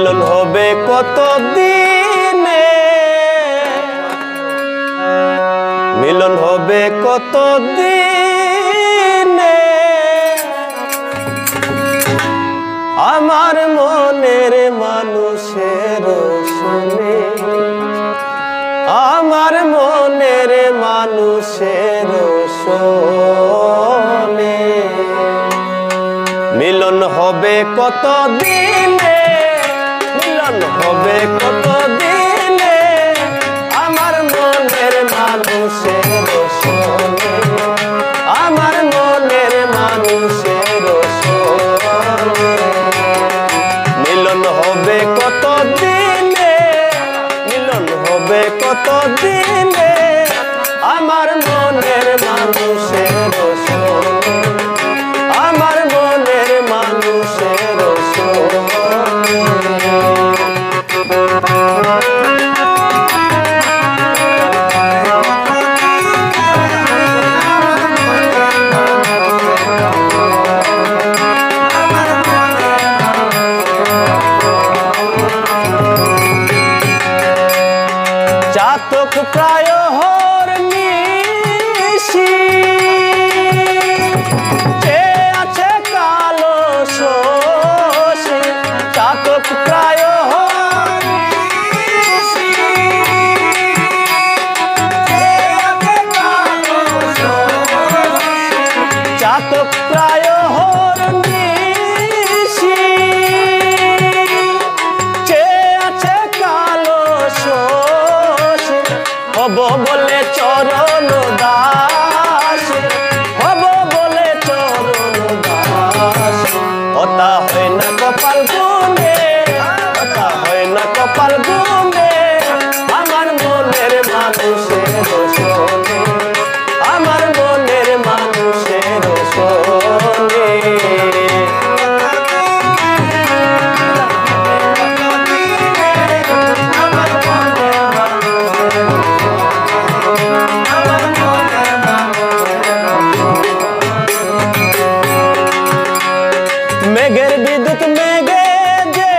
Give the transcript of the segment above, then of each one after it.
মিলন হবে কত দিনে, মিলন হবে কত দিনে, আমার মনের মানুষের শুনে, আমার মনের মানুষের শুনে, মিলন হবে কত দিনে, মিলন হবে কত দিনে, আমার মনের মানুষের শুনে, আমার মনের মানুষের শুনে, মিলন হবে কত দিনে, মিলন হবে কত দিনে, আমার মনের মানুষের শুনে, আমার মনের মানুষের শুনে। চাতক প্রায় হরনিশি যে আছে কালো শোষে, চাতক প্রায় হরনিশি যে আছে কালো শোষে, চাতক প্রায় হরনিশি যে আছে কালো শোষে, হব বলে চরণ দাস, হব বলে চরণ দাস, হতা হয় না কপাল গুনে, হতা হয় না কপাল গুনে, আমার মনের মানুষের শোনে, আমার মনের মানুষের শোনে। মেঘের বিদ্যুৎ মেঘে যে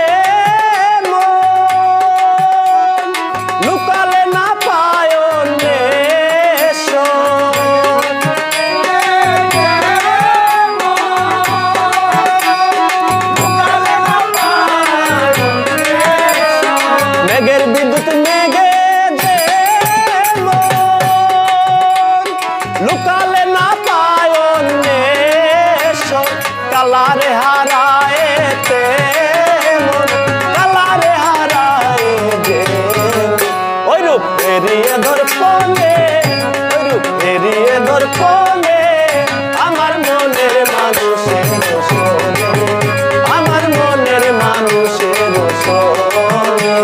লুকালে না পায় মেঘের বিদ্যুৎ মেঘে যে লুকালে না পায় কালারে হারায়েতে মন, কালারে হারায় যে ওই রূপ ফেরিয়ে দর্পণে, ওই রূপ ফেরিয়ে দর্পণে, আমার মনের মানুষের শোনে, আমার মনের মানুষের শোনে।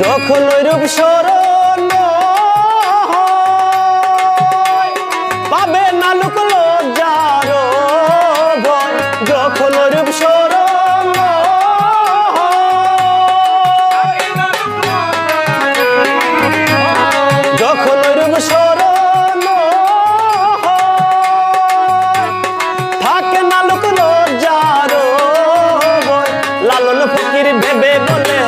যখন ওই রূপ স্মরণ পাবে না লোক লজ্জার ভয়, যখন ওই রূপ স্মরণ যখন ওই রূপ স্মরণ থাকে না লোক লজ্জার ভয়, লালন ফকির ভেবে বলে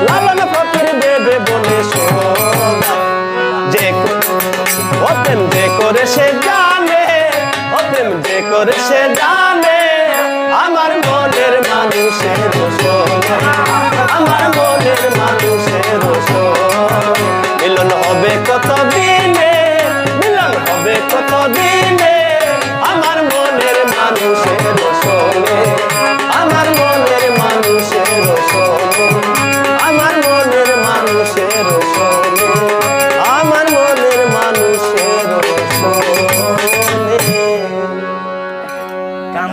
লালন ফকির দেবে বলে যে প্রেম যে করে সে জানে, ও প্রেম যে করে সে জানে, আমার মনের মানুষের শোনে, আমার মনের মানুষের শোনে, মিলন হবে কত দিনে, মিলন হবে কত দিনে, আমার মনের মানুষের শোনে, আমার মনের মানুষের শোনে, আমার মনের মানুষের শোনে, আমার মনের মানুষের শোনে। কাম